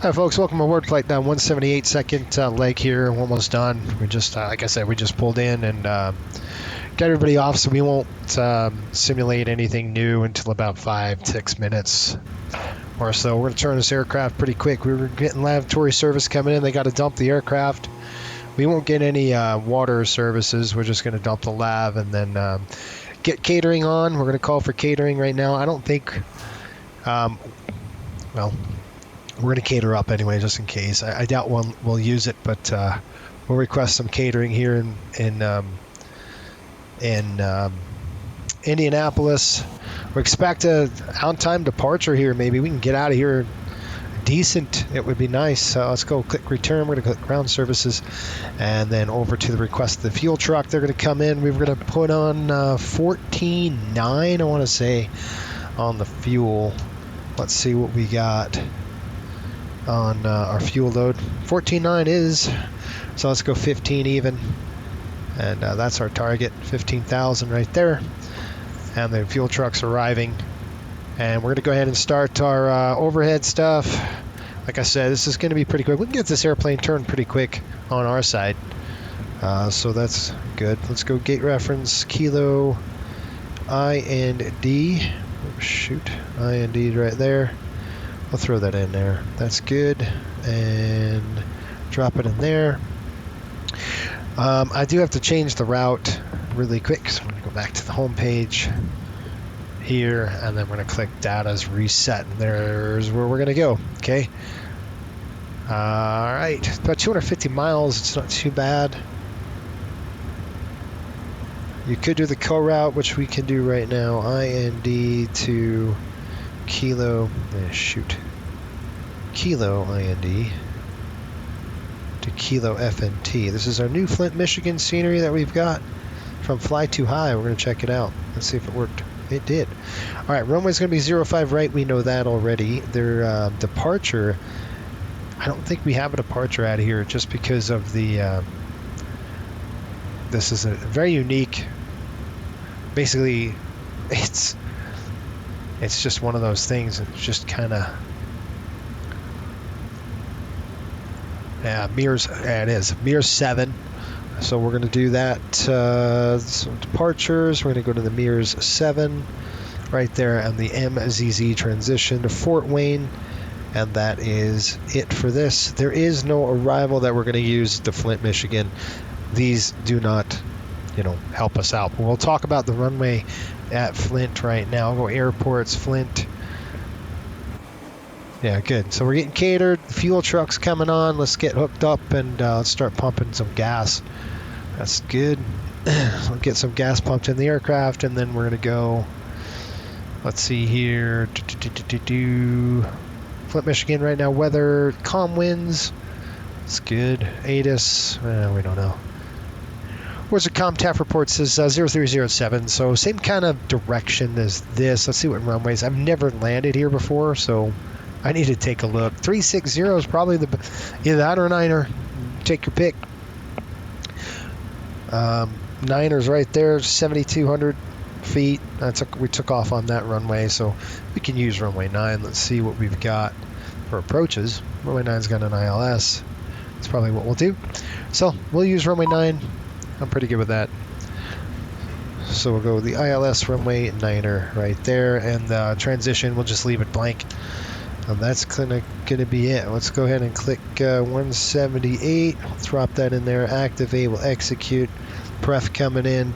Hi folks, welcome aboard flight down 178, second leg here, almost done. We just, like I said, we just pulled in and got everybody off, so we won't simulate anything new until about 5-6 minutes or so. We're going to turn this aircraft pretty quick. We were getting lavatory service coming in. They got to dump the aircraft. We won't get any water services. We're just going to dump the lav and then get catering on. We're going to call for catering right now. I don't think, well, we're going to cater up anyway, just in case. I doubt we'll use it, but we'll request some catering here in Indianapolis. We expect a on-time departure here. Maybe we can get out of here decent. It would be nice. So let's go click return. We're going to click ground services and then over to the request of the fuel truck. They're going to come in. We're going to put on 14.9, I want to say, on the fuel. Let's see what we got on our fuel load. 14.9 is, so let's go 15 even, and that's our target, 15,000 right there. And the fuel truck's arriving, and we're going to go ahead and start our overhead stuff. Like I said, this is going to be pretty quick. We can get this airplane turned pretty quick on our side, so that's good. Let's go gate reference kilo IND. Oh, shoot, IND right there. I'll throw that in there. That's good. And drop it in there. I do have to change the route really quick, so I'm going to go back to the home page here, and then we're going to click Data's Reset, and there's where we're going to go. Okay. All right. About 250 miles. It's not too bad. You could do the co-route, which we can do right now. IND to Kilo, Kilo IND to Kilo FNT. This is our new Flint, Michigan scenery that we've got from Fly Too High. We're going to check it out. Let's see if it worked. It did. All right, runway's going to be 05 right. We know that already. Their departure, I don't think we have a departure out of here just because of the, this is a very unique, basically, it's just one of those things. It's just kind of, mirrors. It is mirrors 7. So we're going to do that. So departures. We're going to go to the mirrors 7, right there, and the MZZ transition to Fort Wayne, and that is it for this. There is no arrival that we're going to use to Flint, Michigan. These do not, help us out. But we'll talk about the runway at Flint right now. I'll go airports, Flint. Yeah, good. So we're getting catered. The fuel truck's coming on. Let's get hooked up and let's start pumping some gas. That's good. We'll get some gas pumped in the aircraft, and then we're going to go, let's see here. Flint, Michigan right now. Weather, calm winds. That's good. ATIS, we don't know. Where's the ComTAF report? Says 0307, so same kind of direction as this. Let's see what runways. I've never landed here before, so I need to take a look. 360 is probably either that or a 9er. Take your pick. 9er's right there, 7,200 feet. We took off on that runway, so we can use runway 9. Let's see what we've got for approaches. Runway 9's got an ILS. That's probably what we'll do. So we'll use runway 9. I'm pretty good with that. So we'll go with the ILS runway 9er right there, and the transition, we'll just leave it blank. And that's gonna be it. Let's go ahead and click 178. Drop that in there. Activate. We'll execute. Pref coming in,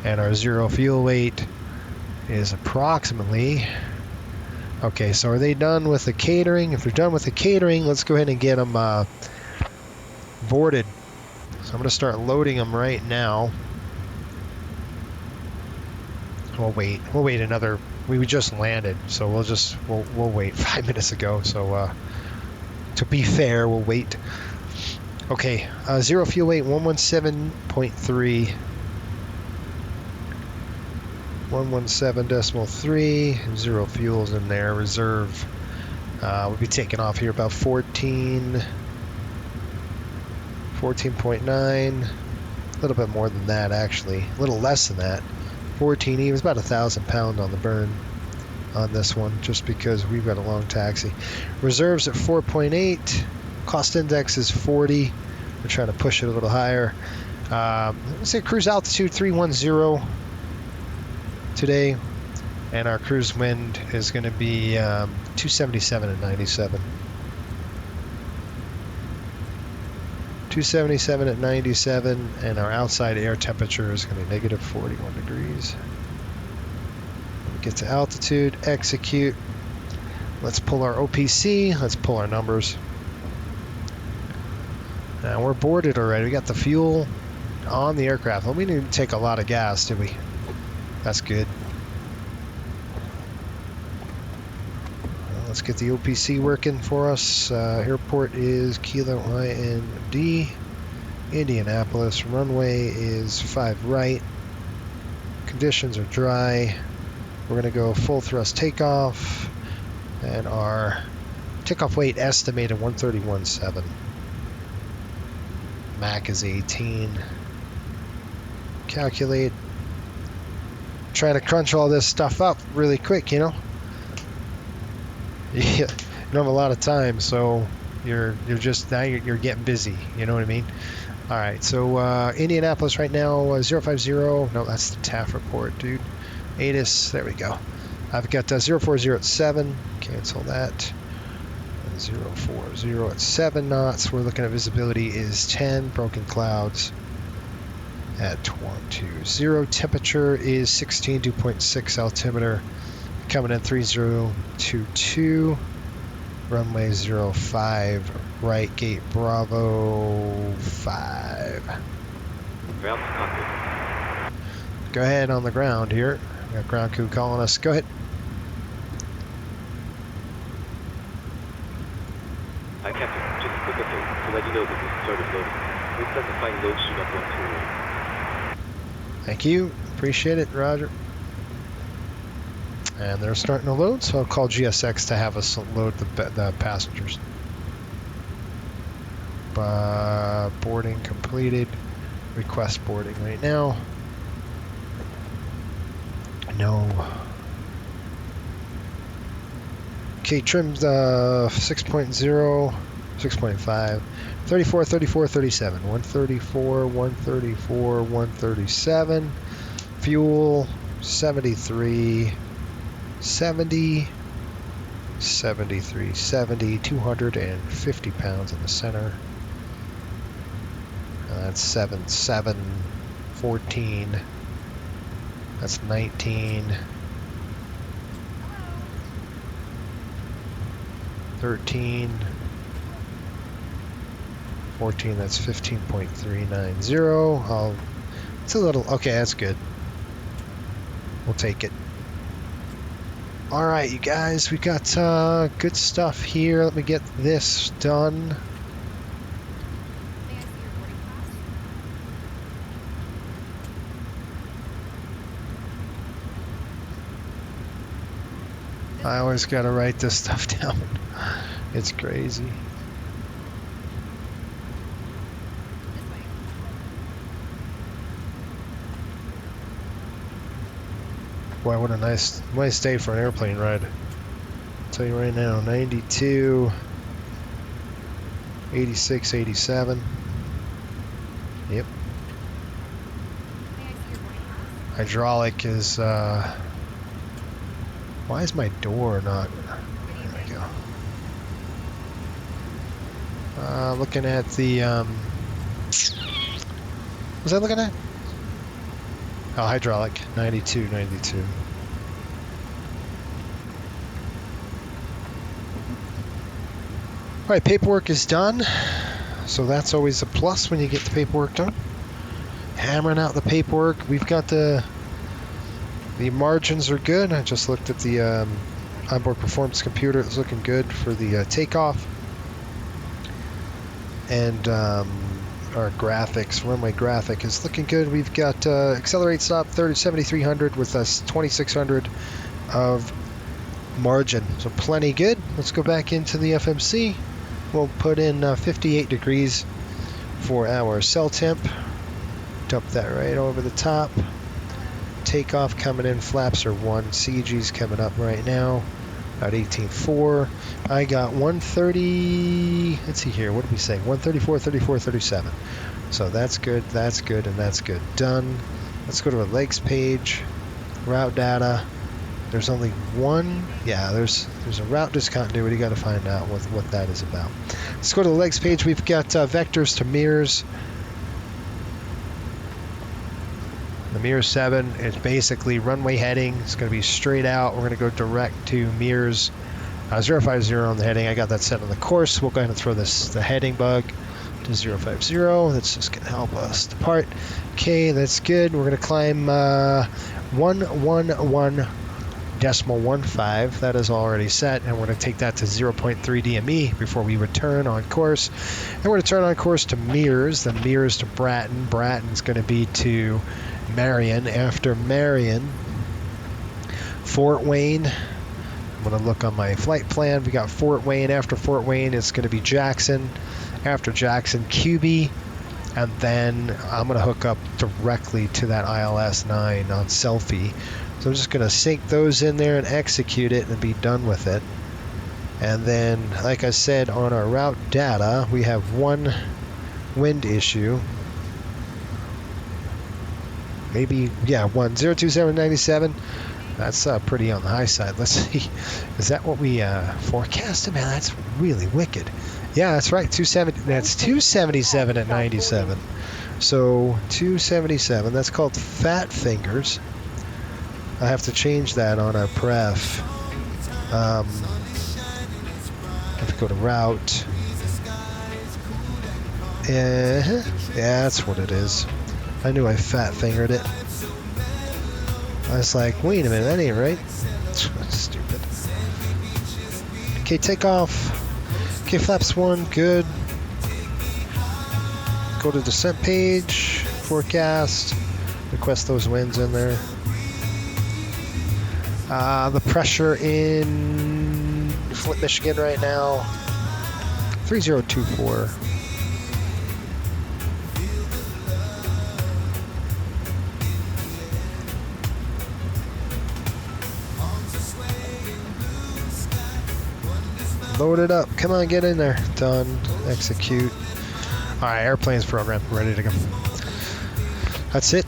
and our 0 fuel weight is approximately. Okay, so are they done with the catering? If they're done with the catering, let's go ahead and get them boarded. So I'm going to start loading them right now. We'll wait another. We just landed, so we'll wait 5 minutes ago. So to be fair, we'll wait. Okay, 0 fuel weight 117.3. 117.3. 0 fuels in there. Reserve. We'll be taking off here about 14.9, a little bit more than that actually, a little less than that. 14 even, it's about 1,000 pounds on the burn. on this one, just because we've got a long taxi. Reserves at 4.8. Cost index is 40. We're trying to push it a little higher. Let's say cruise altitude 310 today, and our cruise wind is going to be 277 at 97. 277 at 97, and our outside air temperature is going to be negative 41 degrees. Get to altitude, execute. Let's pull our OPC. Let's pull our numbers. Now we're boarded already. We got the fuel on the aircraft. Well, we didn't take a lot of gas, did we? That's good. Let's get the OPC working for us. Airport is Kilo IND, Indianapolis. Runway is 5 right. Conditions are dry. We're going to go full thrust takeoff, and our takeoff weight estimated 131.7. Mach is 18. Calculate. Trying to crunch all this stuff up really quick, you know. You don't have a lot of time, so you're just now you're getting busy. You know what I mean? All right. So Indianapolis right now 050. No, that's the TAF report, dude. ATIS. There we go. I've got 040 at 7. Cancel that. 040 at 7 knots. We're looking at visibility is 10. Broken clouds at 120. Temperature is 16. 2.6 altimeter. Coming in 3022. Runway 05. Right gate Bravo 5. Go ahead on the ground here. We got ground crew calling us. Go ahead. Hi, Captain. Just a quick update to let you know that this started loading. We start to find load shoot up on 2. Thank you. Appreciate it, Roger. And they're starting to load, so I'll call GSX to have us load the passengers. Boarding completed. Request boarding right now. No. Okay, trimmed 6.0, 6.5, 34, 34, 37, 134, 134, 137. Fuel 73, 70, 73, 70, 250 pounds in the center. That's 7, 7, 14. That's 19. 13. 14, that's 15.390. It's a little, okay, that's good. We'll take it. All right, you guys, we got good stuff here. Let me get this done. I always got to write this stuff down. It's crazy. Boy, what a nice day for an airplane ride. I'll tell you right now, 92, 86, 87. Yep. Hydraulic is, why is my door not, there we go. Looking at the, was I looking at? Oh, hydraulic, 92, 92. All right, paperwork is done. So that's always a plus when you get the paperwork done. Hammering out the paperwork. We've got the margins are good. I just looked at the onboard performance computer. It's looking good for the takeoff. And our graphics, runway graphic is looking good. We've got accelerate stop 7,300 with us 2,600 of margin. So plenty good. Let's go back into the FMC. We'll put in 58 degrees for our cell temp. Dump that right over the top. takeoff coming in. Flaps are 1. CG's coming up right now. About 18.4. I got 130. Let's see here. What did we say? 134, 34, 37. So that's good, and that's good. Done. Let's go to a legs page. Route data. There's only one. Yeah, there's a route discontinuity. Got to find out what that is about. Let's go to the legs page. We've got vectors to mirrors. The mirror 7 is basically runway heading. It's going to be straight out. We're going to go direct to mirrors 050 on the heading. I got that set on the course. We'll go ahead and throw the heading bug to 050. That's just going to help us depart. Okay, that's good. We're going to climb 111.15. That is already set, and we're going to take that to 0.3 DME before we return on course. And we're going to turn on course to mirrors. The mirrors to Bratton. Bratton's going to be to Marion. After Marion, Fort Wayne. I'm going to look on my flight plan. We got Fort Wayne. After Fort Wayne, it's going to be Jackson. After Jackson, QB. And then I'm going to hook up directly to that ILS 9 on Selfie. So I'm just going to sync those in there and execute it and be done with it. And then, like I said, on our route data, we have one wind issue. Maybe, yeah, 02797. That's pretty on the high side. Let's see. Is that what we forecasted? Man, that's really wicked. Yeah, that's right. 270. That's 277 at 97. So 277. That's called fat fingers. I have to change that on our pref. Have to go to route. Yeah, that's what it is. I knew I fat fingered it. I was like, wait a minute, that ain't right. Stupid. Okay, take off. Okay, flaps 1, good. Go to descent page, forecast, request those winds in there. The pressure in Flint, Michigan right now, 3024. Load it up. Come on, get in there. Done. Execute. All right, airplane's programmed. Ready to go. That's it.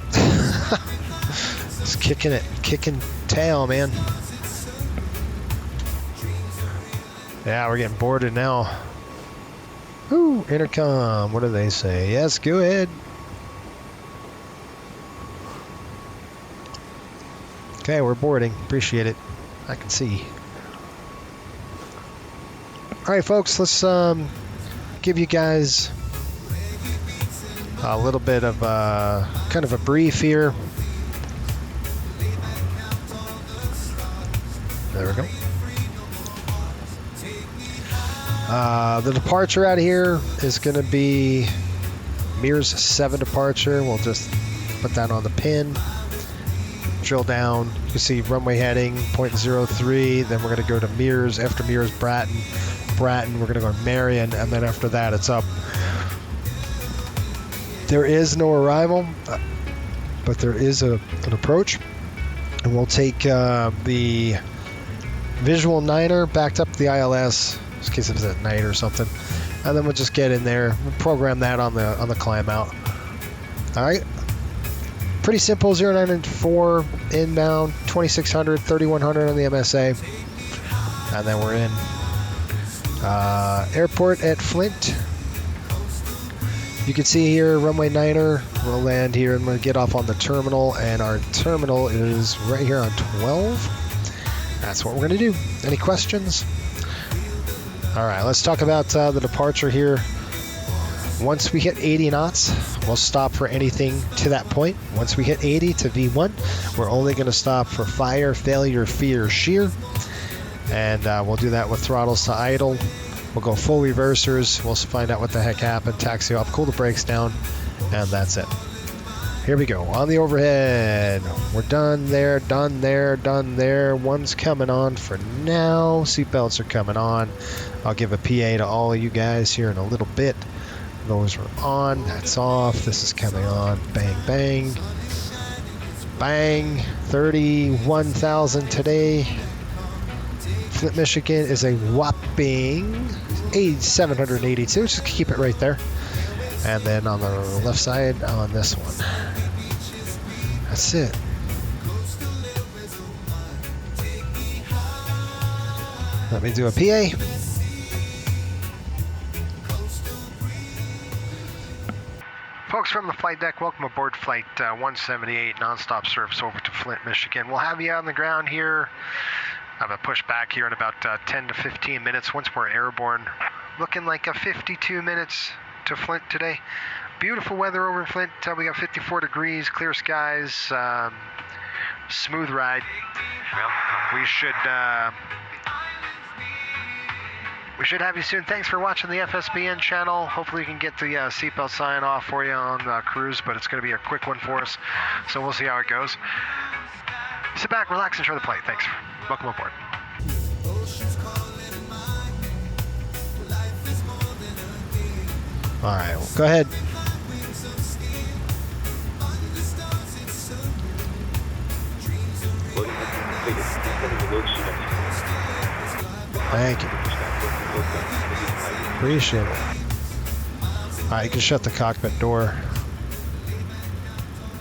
Just kicking it. Kicking tail, man. Yeah, we're getting boarded now. Ooh, intercom. What do they say? Yes, go ahead. Okay, we're boarding. Appreciate it. I can see. All right, folks, let's give you guys a little bit of kind of a brief here. There we go. The departure out of here is going to be Mirrors 7 departure. We'll just put that on the pin. Drill down. You can see runway heading 0.03. Then we're going to go to Mirrors. After Mirrors, Bratton, we're going to go to Marion, and then after that, it's up. There is no arrival, but there is an approach, and we'll take the visual 9er backed up to the ILS, in case it was at night or something, and then we'll just get in there, we'll program that on the climb out. All right. Pretty simple. 094 inbound, 2600, 3100 on the MSA, and then we're in. Airport at Flint. You can see here, runway 9er. We'll land here and we'll get off on the terminal, and our terminal is right here on 12. That's what we're going to do. Any questions? All right, let's talk about the departure here. Once we hit 80 knots, we'll stop for anything to that point. Once we hit 80 to V1, we're only going to stop for fire, failure, fear, shear. And we'll do that with throttles to idle. We'll go full reversers. We'll find out what the heck happened. Taxi off, cool the brakes down, and that's it. Here we go. On the overhead. We're done there, done there, done there. One's coming on for now. Seatbelts are coming on. I'll give a PA to all of you guys here in a little bit. Those are on. That's off. This is coming on. Bang, bang. Bang, 31,000 today. Flint, Michigan is a whopping 782. Just keep it right there. And then on the left side on this one. That's it. Let me do a PA. Folks from the flight deck, welcome aboard Flight 178, nonstop service over to Flint, Michigan. We'll have you on the ground here. Have a push back here in about 10 to 15 minutes once we're airborne. Looking like a 52 minutes to Flint today. Beautiful weather over in Flint. We got 54 degrees, clear skies, smooth ride. We should have you soon. Thanks for watching the FSBN channel. Hopefully we can get the seatbelt sign off for you on cruise, but it's going to be a quick one for us, so we'll see how it goes. Sit back, relax, enjoy the flight. Thanks. Welcome aboard. All right, well, go ahead. Thank you. Appreciate it. All right, you can shut the cockpit door.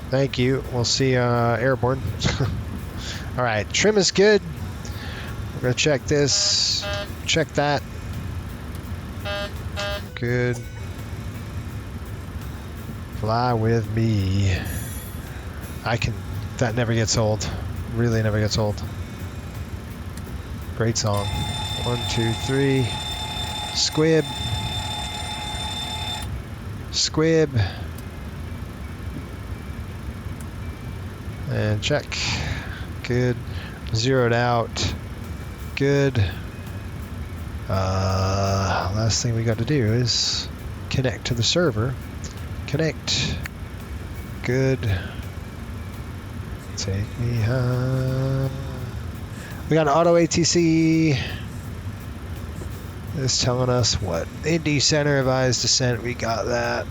Thank you. We'll see airborne. All right, trim is good. We're gonna check this, check that. Good. Fly with me. That never gets old. Really never gets old. Great song. 1, 2, 3. Squib. Squib. And check. Good. Zeroed out. Good. Last thing we got to do is connect to the server. Connect. Good. Take me home. We got an auto ATC. It's telling us what? Indy Center advised descent. We got that.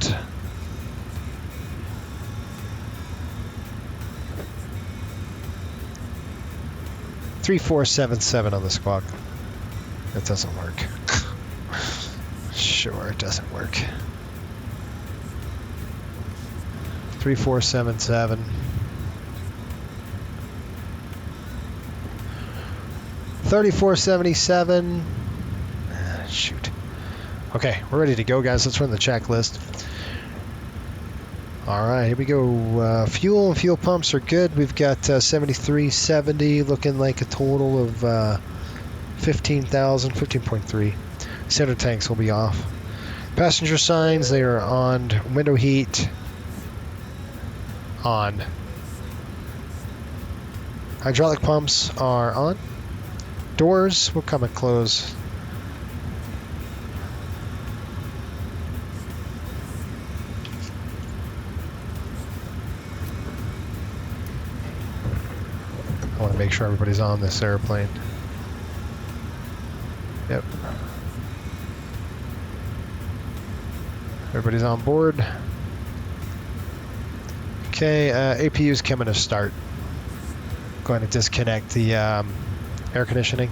(3477) on the squawk. That doesn't work. Sure, it doesn't work. 3477. 3477. Shoot. Okay, we're ready to go, guys. Let's run the checklist. All right, here we go. Fuel and fuel pumps are good. We've got 7370, looking like a total of 15,000, 15.3. Center tanks will be off. Passenger signs, they are on. Window heat, on. Hydraulic pumps are on. Doors will come and close. I want to make sure everybody's on this airplane. Yep. Everybody's on board. Okay, APU's coming to start. Going to disconnect the air conditioning.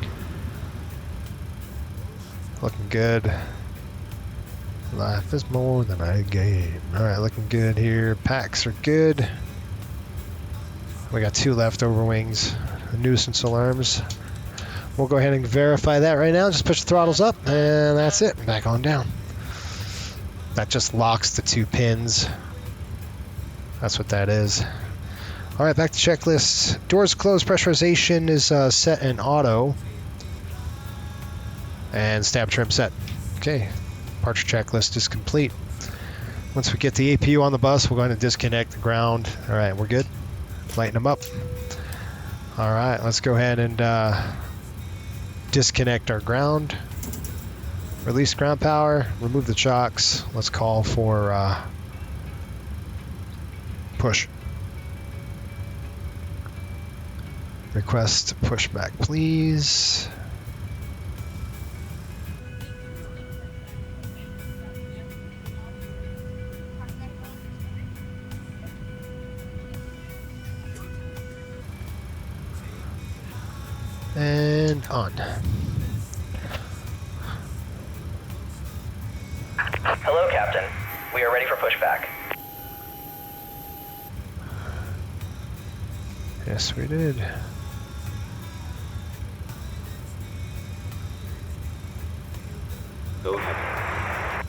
Looking good. Life is more than a game. Alright, looking good here. Packs are good. We got 2 leftover wings. Nuisance alarms. We'll go ahead and verify that right now. Just push the throttles up, and that's it. Back on down. That just locks the 2 pins. That's what that is. All right, back to checklist. Doors closed. Pressurization is set in auto. And stab trim set. Okay, departure checklist is complete. Once we get the APU on the bus, we're going to disconnect the ground. All right, we're good. Lighten them up. All right, let's go ahead and disconnect our ground. Release ground power. Remove the chocks. Let's call for push. Request pushback, please. And on. Hello, Captain. We are ready for pushback. Yes, we did. Go ahead.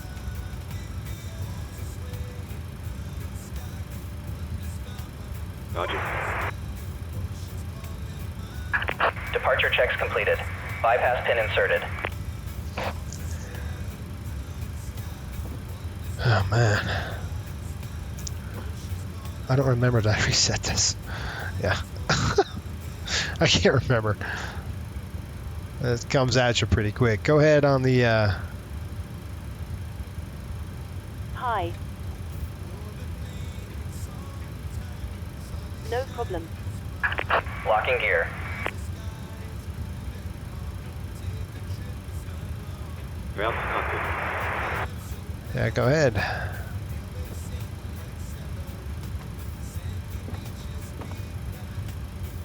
Roger. Departure checks completed. Bypass pin inserted. Oh man. I don't remember that I reset this. Yeah. I can't remember. It comes at you pretty quick. Go ahead on the Hi. No problem. Locking gear. Ground to cockpit. yeah, go ahead.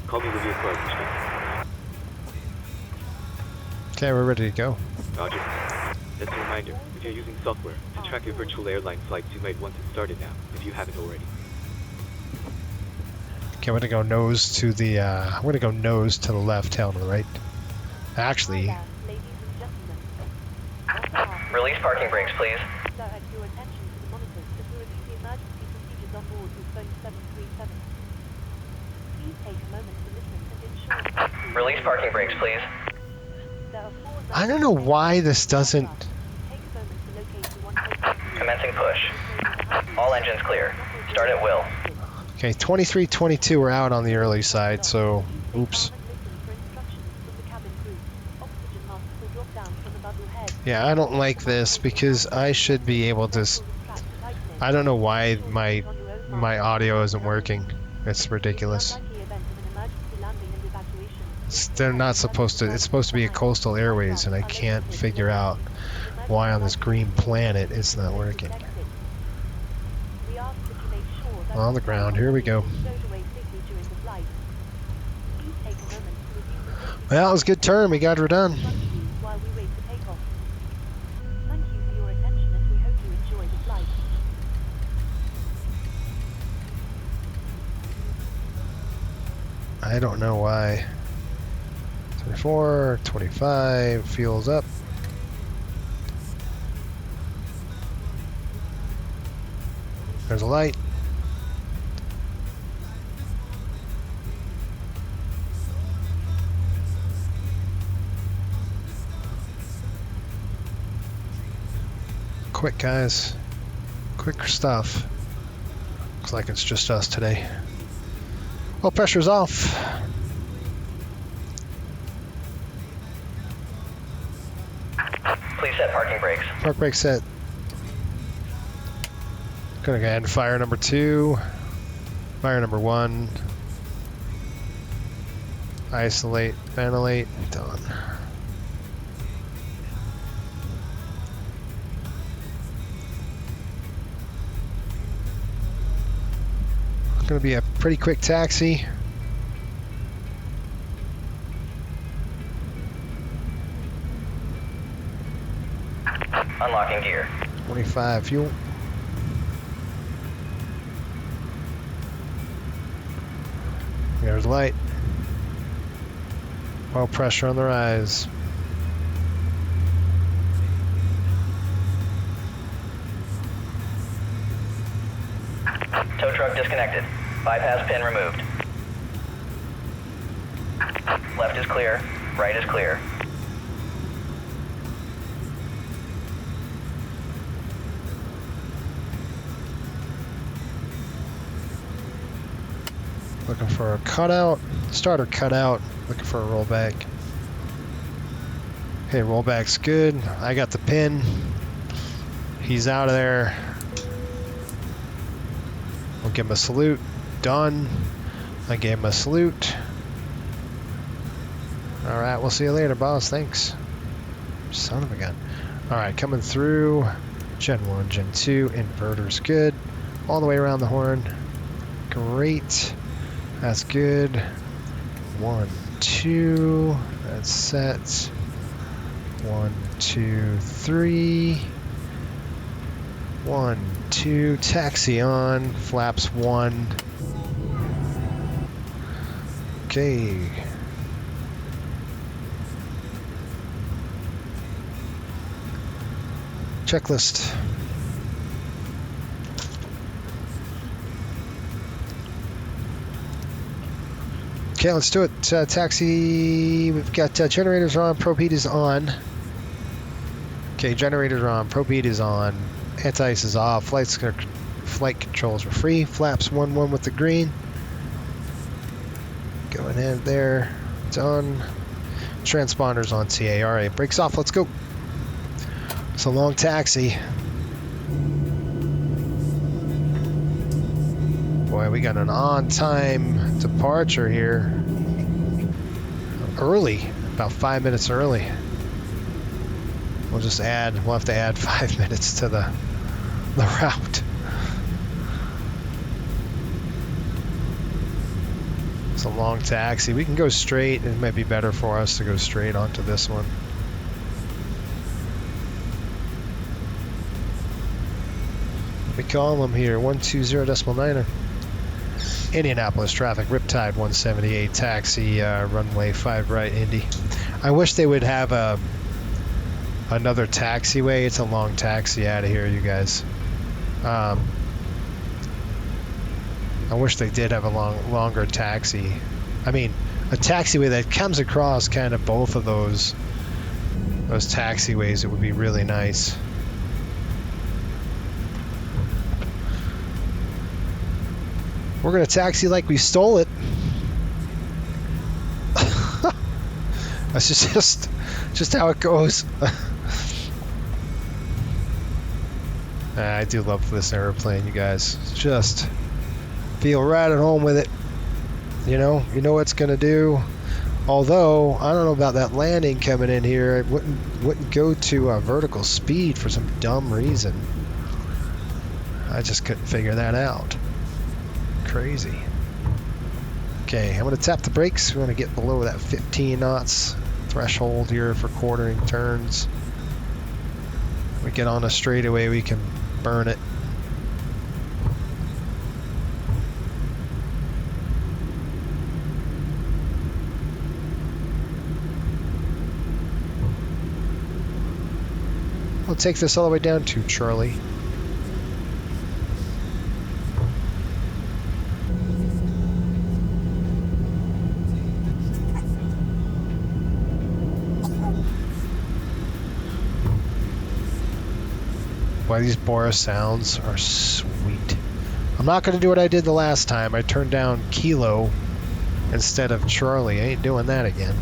Call me with your coordinates. Okay, we're ready to go. Roger. Just a reminder, if you're using software to track your virtual airline flights, you might want to start it now, if you haven't already. Okay, I'm gonna go nose to the I'm gonna go nose to the left, tail to the right. Actually, Hi there, ladies and gentlemen. On behalf of Release parking brakes, please. direct your attention to the monitors as we review the emergency procedures on board with phone 737. Please take a moment to listen and ensure safety. Release parking brakes, please. There are 4 I don't know why this doesn't. Take a moment to locate the one closest. Commencing push. All engines clear. Start at will. Okay, 23, 22 are out on the early side, so oops. Yeah, I don't like this because I should be able to. I don't know why my audio isn't working. It's ridiculous. They're not supposed to. It's supposed to be a coastal airways, and I can't figure out why on this green planet it's not working. On the ground, here we go. Well, it was a good turn. We got her done. I don't know why. 24, 25, fuel's up. There's a light. Quick, guys. Quick stuff. Looks like it's just us today. Well, pressure's off. Please set parking brakes. Park brake set. Gonna go ahead and fire number 2. Fire number 1. Isolate, ventilate, done. Gonna be a pretty quick taxi. Unlocking gear. 25 fuel. There's light. Oil pressure on the rise. Tow truck disconnected. Bypass pin removed. Left is clear. Right is clear. Looking for a cutout. Starter cutout. Looking for a rollback. Okay, rollback's good. I got the pin. He's out of there. We'll give him a salute. Done. I gave him a salute. Alright, we'll see you later, boss. Thanks. Son of a gun. Alright, coming through. Gen 1, Gen 2. Inverter's good. All the way around the horn. Great. That's good. 1, 2. That's set. 1, 2, 3. 1, 2. Taxi on. Flaps 1. Okay. Checklist. Okay, let's do it. Taxi, we've got generators on, probe heat is on. Okay, generators are on, probe heat is on, anti-ice is off, flight controls are free, flaps 1-1 with the green. Go ahead there, done. Transponders on TA, all right, brakes off, let's go. It's a long taxi. Boy, we got an on-time departure here. Early, about 5 minutes early. We'll have to add 5 minutes to the route. It's a long taxi. We can go straight. It might be better for us to go straight onto this one. We call them here 120.9er. Indianapolis traffic, Riptide 178, taxi, runway 5 right, Indy. I wish they would have another taxiway. It's a long taxi out of here, you guys. I wish they did have a longer taxi. I mean, a taxiway that comes across kind of both of those taxiways. It would be really nice. We're gonna taxi like we stole it. That's just how it goes. I do love this airplane, you guys. Just feel right at home with it. You know what it's gonna do. Although I don't know about that landing coming in here. It wouldn't go to vertical speed for some dumb reason. I just couldn't figure that out. Crazy. Okay, I'm going to tap the brakes. We want to get below that 15 knots threshold here for quartering turns. We get on a straightaway, we can burn it. We'll take this all the way down to Charlie. Why these Boris sounds are sweet. I'm not going to do what I did the last time. I turned down Kilo instead of Charlie. I ain't doing that again.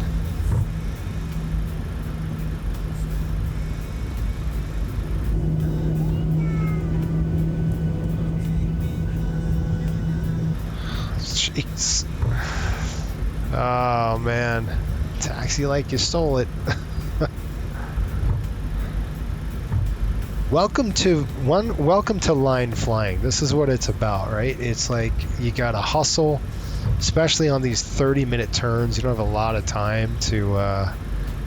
Jeez. Oh man. Taxi like you stole it. Welcome to line flying. This is what it's about, right? It's like you gotta hustle, especially on these 30-minute turns. You don't have a lot of time to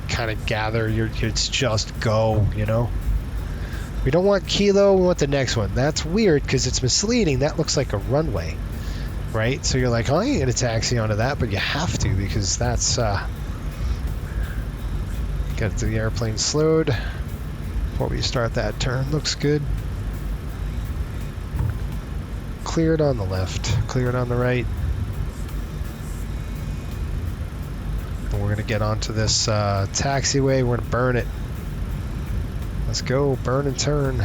kind of gather it's just go, you know. We don't want Kilo, we want the next one. That's weird because it's misleading. That looks like a runway, right? So you're like, oh, I ain't gonna taxi onto that, but you have to because that's got the airplane slowed. Before we start that turn, looks good. Cleared on the left, cleared on the right. And we're gonna get onto this taxiway. We're gonna burn it. Let's go, burn and turn.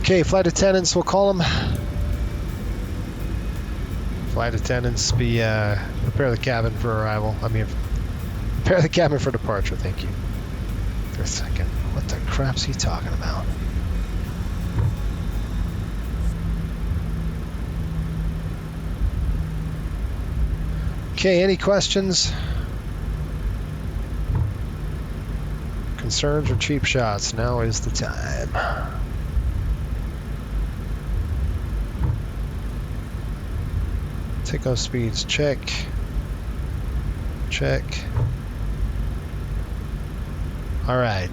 Okay, flight attendants, we'll call them. Flight attendants, prepare the cabin for arrival. Prepare the cabin for departure, thank you. For a second, what the crap's he talking about? Okay, any questions? Concerns or cheap shots? Now is the time. Takeoff speeds, check. Check. All right,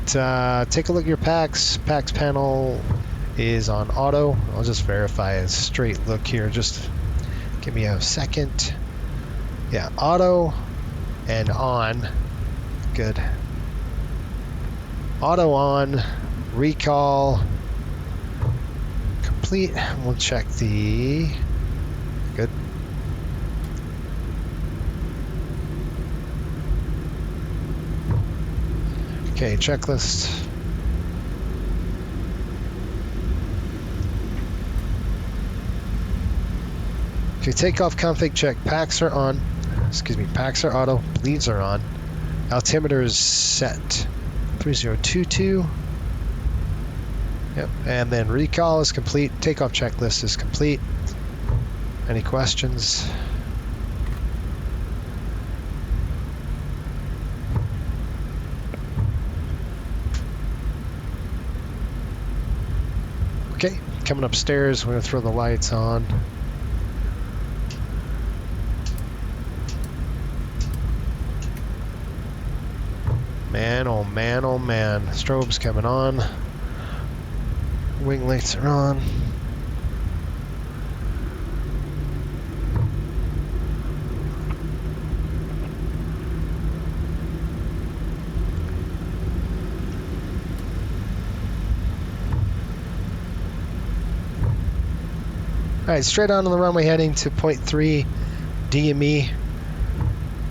take a look at your packs. Packs panel is on auto. I'll just verify a straight look here. Just give me a second. Yeah, auto and on. Good. Auto on. Recall. Complete. We'll check the... Good. Okay, checklist. Okay, takeoff config check. Packs are on. Excuse me, packs are auto. Bleeds are on. Altimeter is set. 3022. Yep, and then recall is complete. Takeoff checklist is complete. Any questions? Okay, coming upstairs, we're going to throw the lights on. Man, oh man, oh man. Strobe's coming on. Wing lights are on. Alright, straight on the runway heading to 0.3 DME,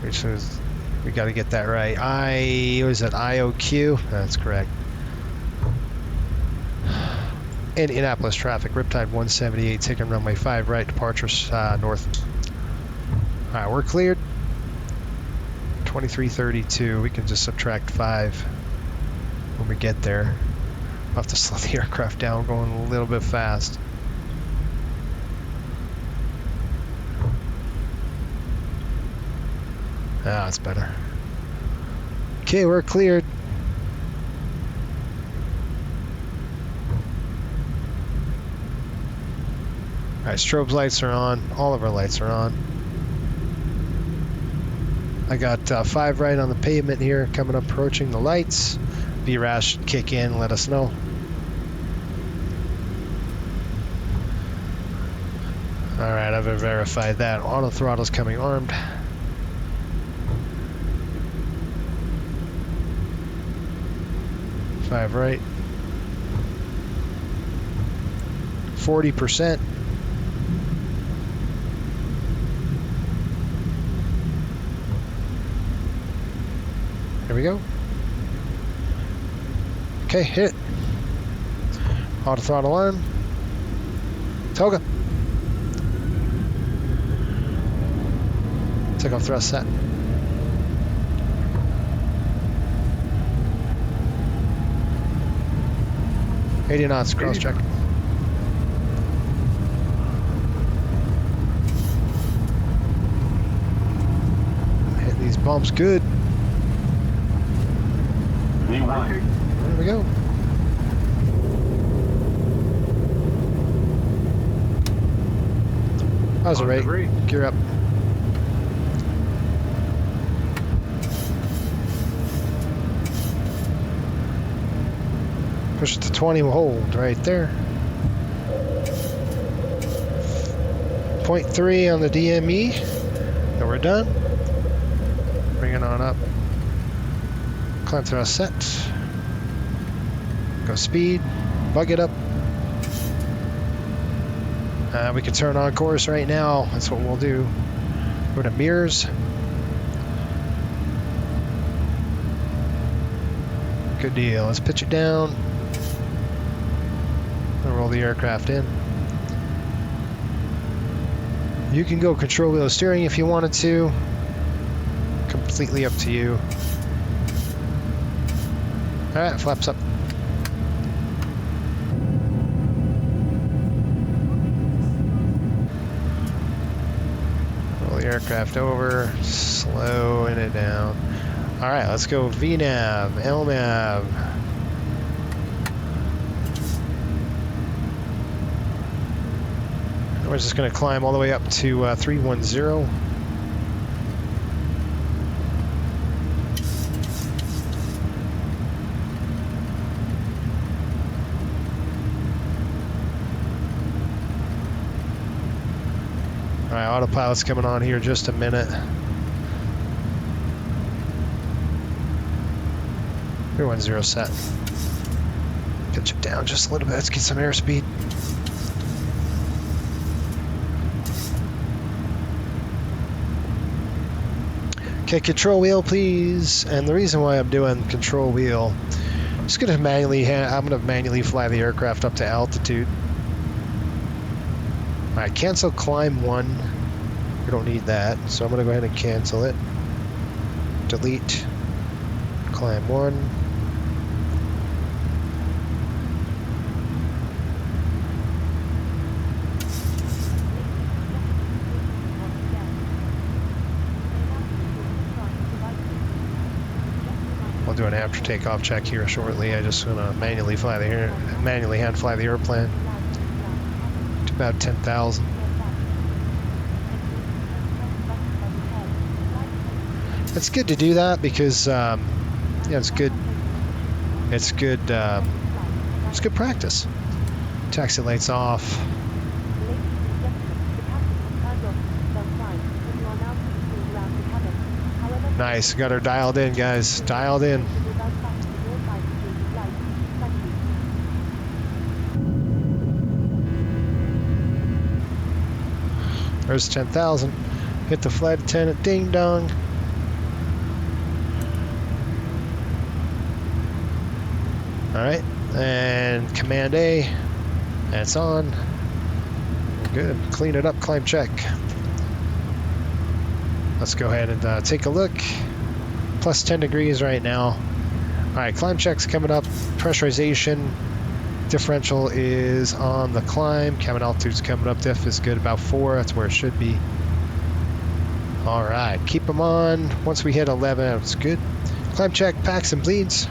which is, we got to get that right. Was it IOQ? That's correct. Indianapolis traffic, Riptide 178, taking runway 5 right, departures north. Alright, we're cleared. 2332, we can just subtract 5 when we get there. We'll have to slow the aircraft down, going a little bit fast. Ah, that's better. Okay, we're cleared. Alright, strobe lights are on. All of our lights are on. I got 5 right on the pavement here, coming up, approaching the lights. VRAS should kick in, let us know. Alright, I've verified that. Auto throttle's coming armed. Five right. 40%. There we go. Okay, hit. Auto throttle on. Toga. Takeoff thrust set. $80 knots, cross check. Hit these bumps good. There we go. How's the rate? Gear up. Push it to 20, we'll hold right there. 0.3 on the DME, and we're done. Bring it on up. Climb thrust set. Go speed, bug it up. We can turn on course right now. That's what we'll do. Go to mirrors. Good deal. Let's pitch it down. And roll the aircraft in. You can go control wheel steering if you wanted to. Completely up to you. Alright, flaps up. Roll the aircraft over, slowing it down. All right, let's go VNAV, LNAV. We're just going to climb all the way up to 310. All right, autopilot's coming on here just a minute. 310 set. Pitch it down just a little bit. Let's get some airspeed. Okay, control wheel, please. And the reason why I'm doing control wheel, I'm just gonna manually fly the aircraft up to altitude. All right, cancel climb 1. We don't need that, so I'm gonna go ahead and cancel it. Delete climb 1. I'll do an after takeoff check here shortly. I just want to manually hand fly the airplane to about 10,000. It's good to do that because yeah, it's good. It's good. It's good practice. Taxi lights off. Nice, got her dialed in, guys. Dialed in. There's 10,000. Hit the flight attendant. Ding dong. All right, and Command A. That's on. Good. Clean it up. Climb check. Let's go ahead and take a look. Plus 10 degrees right now. All right, climb check's coming up. Pressurization differential is on the climb. Cabin altitude's coming up. Diff is good, about 4. That's where it should be. All right, keep them on. Once we hit 11, that's good. Climb check, packs and bleeds.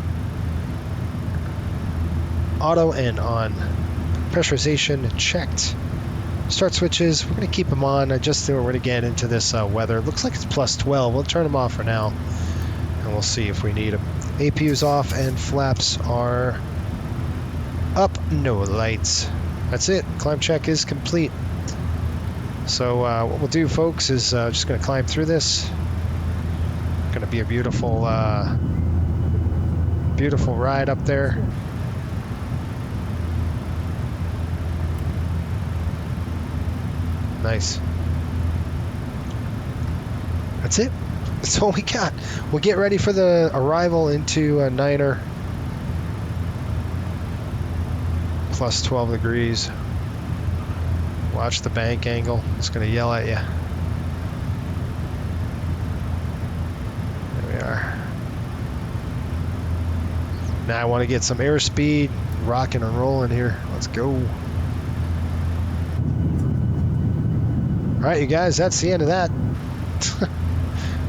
Auto and on. Pressurization checked. Start switches, we're going to keep them on. I just think we're going to get into this weather. It looks like it's plus 12. We'll turn them off for now, and we'll see if we need them. APU's off, and flaps are up. No lights. That's it. Climb check is complete. So what we'll do, folks, is just going to climb through this. Going to be a beautiful, beautiful ride up there. Nice. That's it. That's all we got. We'll get ready for the arrival into Niner. Plus 12 degrees. Watch the bank angle. It's going to yell at you. There we are. Now I want to get some airspeed. Rocking and rolling here. Let's go. All right, you guys, that's the end of that.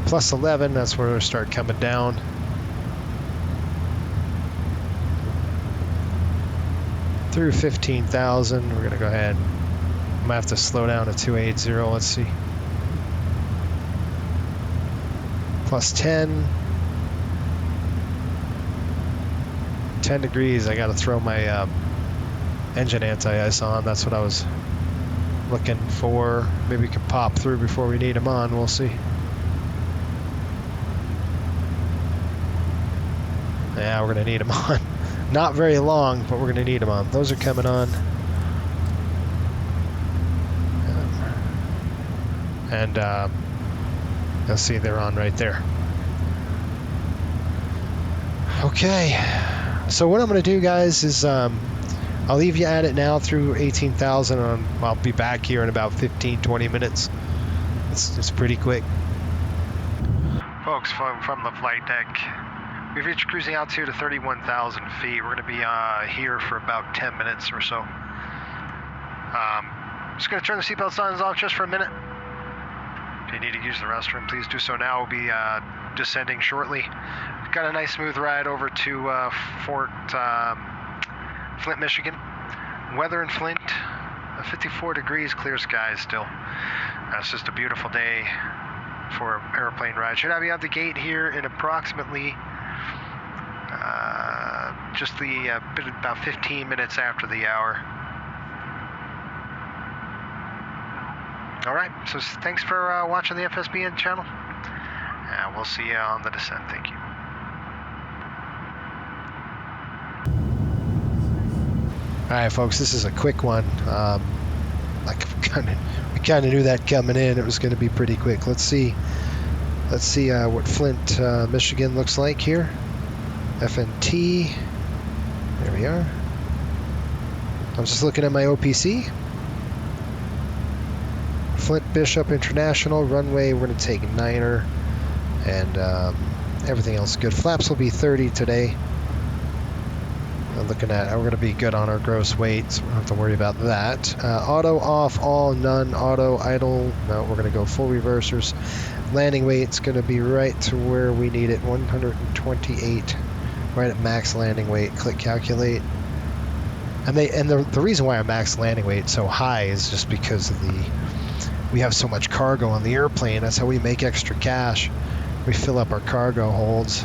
Plus 11, that's where we'll start coming down. Through 15,000, we're gonna go ahead. I'm gonna have to slow down to 280, let's see. Plus 10. 10 degrees, I gotta throw my engine anti-ice on, that's what I was looking for. Maybe we can pop through before we need them on. We'll see. Yeah, we're going to need them on. Not very long, but we're going to need them on. Those are coming on. And you'll see they're on right there. Okay. So what I'm going to do, guys, is I'll leave you at it now through 18,000. I'll be back here in about 15-20 minutes. It's pretty quick. Folks, from the flight deck, we've reached cruising altitude of 31,000 feet. We're going to be here for about 10 minutes or so. Just going to turn the seatbelt signs off just for a minute. If you need to use the restroom, please do so now. We'll be descending shortly. We've got a nice smooth ride over to Flint, Michigan. Weather in Flint, 54 degrees, clear skies still. It's just a beautiful day for an airplane ride. Should have you out the gate here in approximately about 15 minutes after the hour. All right, so thanks for watching the FSBN channel, and we'll see you on the descent. Thank you. All right, folks, this is a quick one. We kind of knew that coming in. It was going to be pretty quick. Let's see what Flint, Michigan looks like here. FNT. There we are. I'm just looking at my OPC. Flint Bishop International runway. We're going to take 9er, and everything else is good. Flaps will be 30 today. I'm looking at, we're going to be good on our gross weight, so we don't have to worry about that. Auto off, all, none, auto, idle. No, we're going to go full reversers. Landing weight's going to be right to where we need it, 128, right at max landing weight. Click calculate. And the reason why our max landing weight is so high is just because of we have so much cargo on the airplane. That's how we make extra cash. We fill up our cargo holds.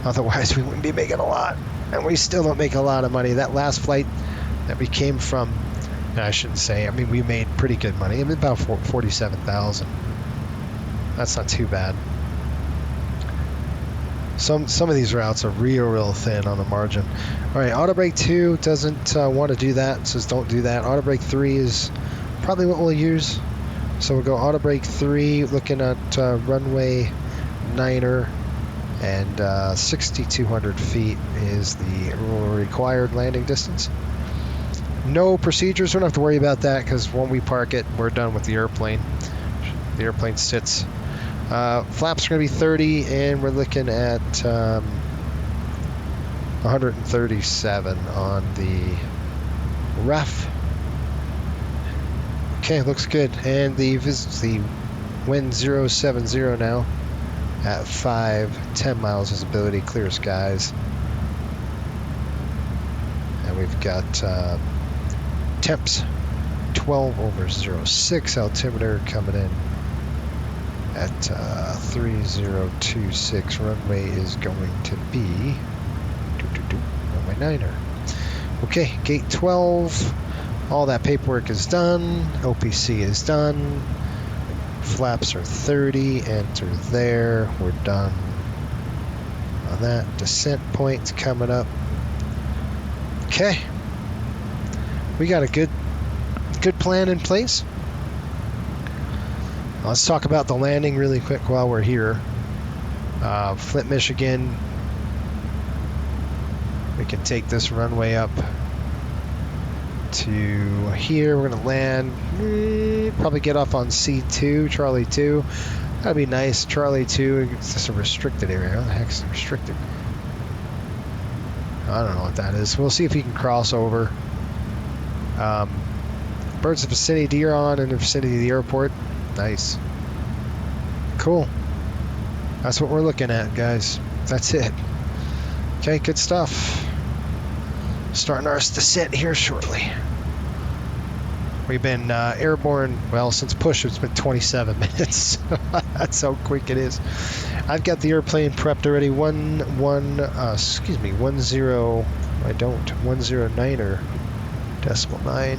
Otherwise, we wouldn't be making a lot. And we still don't make a lot of money. That last flight that we came from, no, I shouldn't say. I mean, we made pretty good money. I mean, about 47,000. That's not too bad. Some of these routes are real thin on the margin. All right, auto brake 2 doesn't want to do that. It says don't do that. Auto brake 3 is probably what we'll use. So we'll go auto brake 3, looking at runway 9er, and 6,200 feet is the required landing distance. No procedures. We don't have to worry about that because when we park it, we're done with the airplane. The airplane sits. Flaps are going to be 30, and we're looking at 137 on the ref. Okay, looks good. And the wind 070 now at 10 miles visibility, clear skies. And we've got temps 12 over 06, altimeter coming in at 3026. Runway is going to be runway 9er. Okay, gate 12. All that paperwork is done. OPC is done. Flaps are 30. Enter there. We're done on that. Descent point's coming up. Okay. We got a good plan in place. Let's talk about the landing really quick while we're here. Flint, Michigan. We can take this runway up to here. We're going to land, probably get off on C2, Charlie 2. That'd be nice. Charlie 2, it's just a restricted area. How the heck's restricted? I don't know what that is. We'll see if he can cross over. Birds of vicinity, deer on in the vicinity of the airport. Nice. Cool. That's what we're looking at, guys. That's it. Okay, good stuff. Starting our descent here shortly. We've been airborne, well, since push, it's been 27 minutes. That's how quick it is. I've got the airplane prepped already. 109er decimal 9.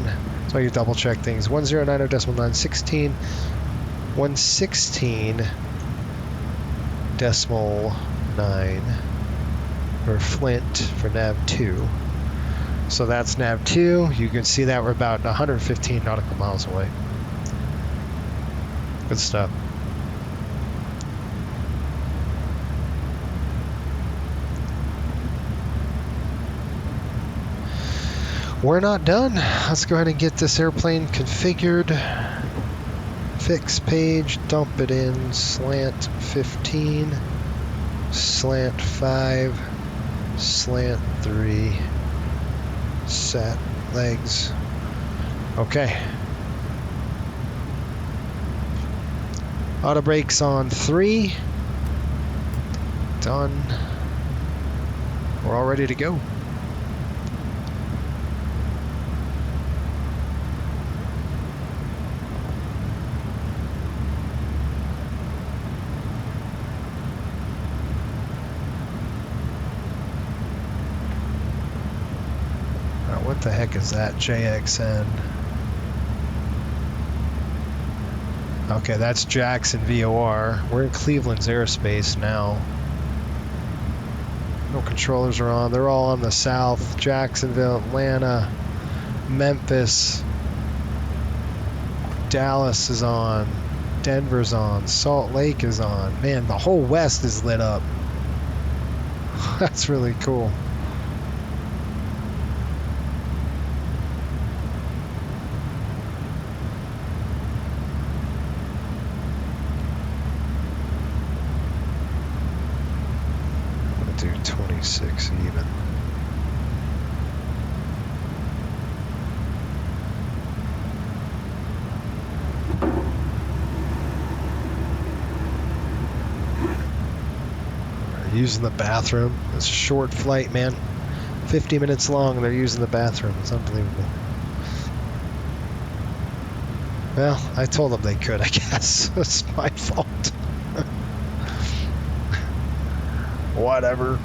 So you double check things. 109er decimal 9, 16. 116 decimal 9 for Flint for nav 2. So that's nav 2. You can see that we're about 115 nautical miles away. Good stuff. We're not done. Let's go ahead and get this airplane configured. Fix page, dump it in, slant 15, slant 5, slant 3, set legs. Okay. Auto brakes on 3. Done. We're all ready to go. What the heck is that? JXN. Okay, that's Jackson VOR. We're in Cleveland's airspace now. No controllers are on. They're all on the south. Jacksonville, Atlanta, Memphis, Dallas is on. Denver's on. Salt Lake is on. Man, the whole West is lit up. That's really cool. Do 26 even. They're using the bathroom. It's a short flight, man. 50 minutes long and they're using the bathroom. It's unbelievable. Well, I told them they could, I guess. It's my fault. Whatever.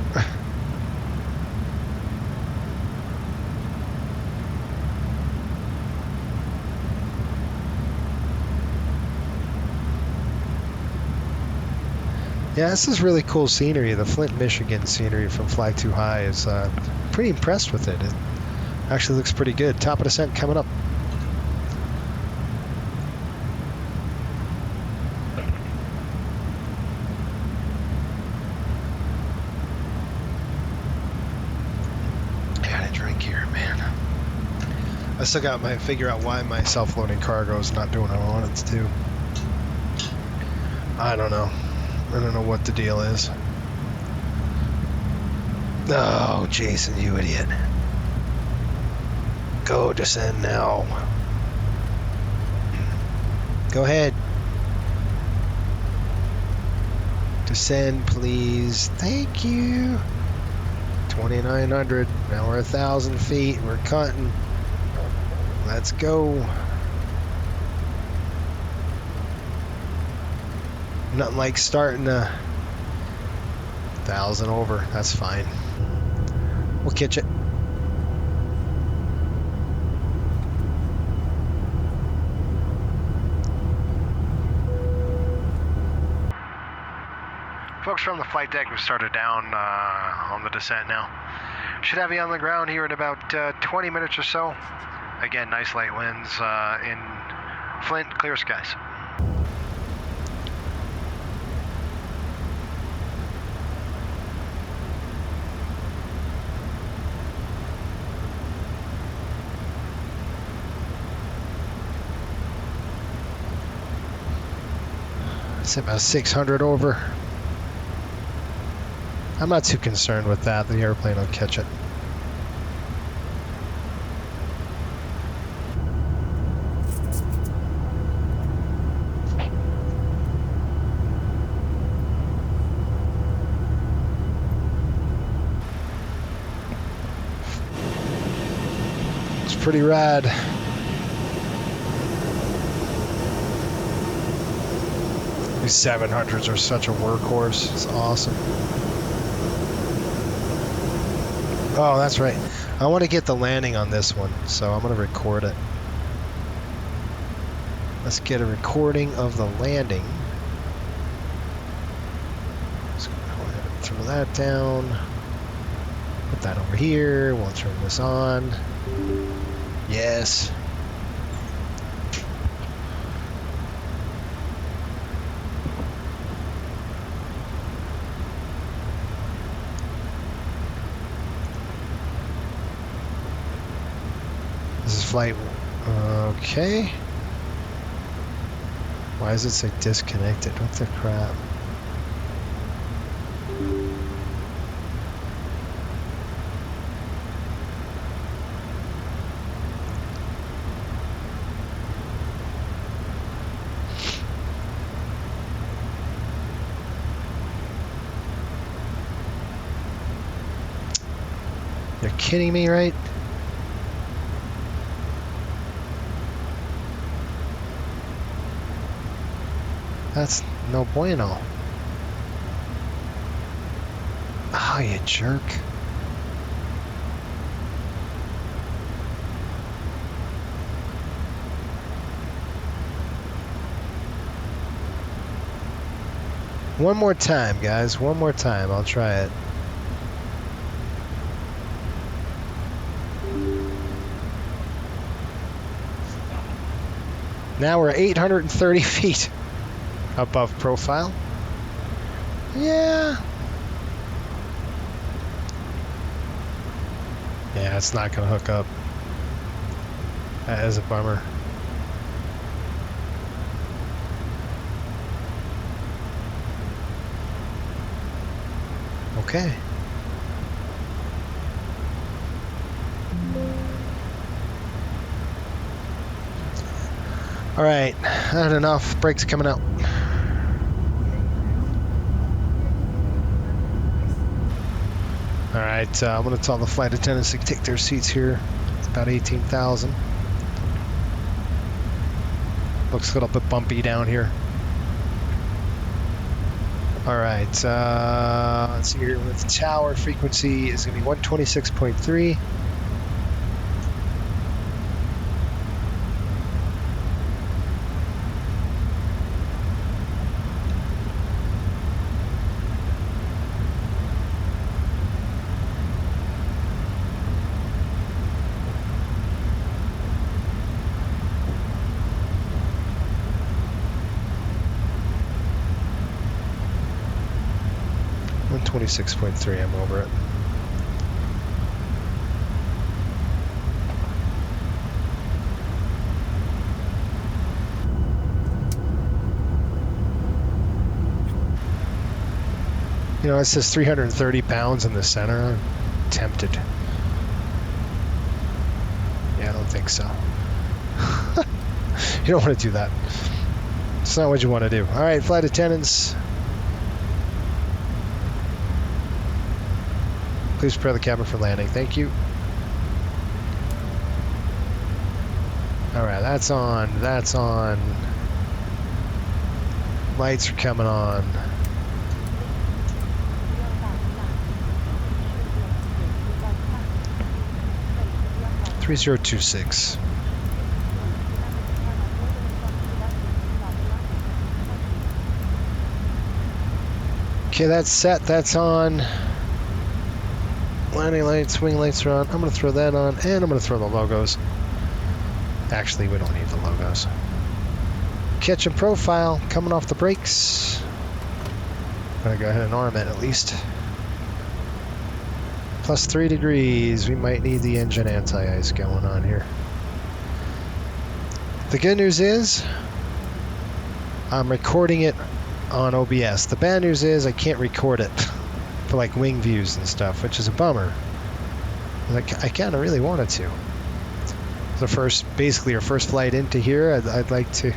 Yeah, this is really cool scenery. The Flint, Michigan scenery from Fly Too High is pretty impressed with it. It actually looks pretty good. Top of descent coming up. I still got my figure out why my self-loading cargo is not doing what I want it to do. I don't know. I don't know what the deal is. Oh, Jason, you idiot. Go descend now. Go ahead. Descend, please. Thank you. 2,900. Now we're 1,000 feet. We're cutting. Let's go. Nothing like starting a 1,000 over. That's fine. We'll catch it. Folks from the flight deck, we started down on the descent now. Should have you on the ground here in about 20 minutes or so. Again, nice light winds in Flint, clear skies. It's about 600 over. I'm not too concerned with that. The airplane will catch it. It's pretty rad. These 700s are such a workhorse. It's awesome. Oh, that's right. I want to get the landing on this one, so I'm going to record it. Let's get a recording of the landing. Let's go ahead and throw that down. Put that over here. We'll turn this on. Yes. This is flight, okay. Why does it say disconnected? What the crap? You're kidding me, right? That's no bueno. Ah, you jerk. One more time, guys. One more time. I'll try it. Now we're 830 feet above profile. Yeah. Yeah, it's not going to hook up. That is a bummer. Okay. All right, not enough. Brakes coming out. All right, I'm going to tell the flight attendants to take their seats here. It's about 18,000. Looks a little bit bumpy down here. All right, let's see here. With tower frequency is going to be 126.3. I'm 26.3. I'm over it. You know, it says 330 pounds in the center. I'm tempted. Yeah, I don't think so. You don't want to do that. It's not what you want to do. All right, flight attendants. Please prepare the cabin for landing. Thank you. All right, that's on. That's on. Lights are coming on. 3026. Okay, that's set. That's on. Landing lights, wing lights are on. I'm going to throw that on, and I'm going to throw the logos. Actually, we don't need the logos. Catch and profile, coming off the brakes. I'm going to go ahead and arm it at least. Plus 3 degrees. We might need the engine anti-ice going on here. The good news is I'm recording it on OBS. The bad news is I can't record it for like wing views and stuff, which is a bummer. Like, I kind of really wanted to. The basically our first flight into here, I'd like to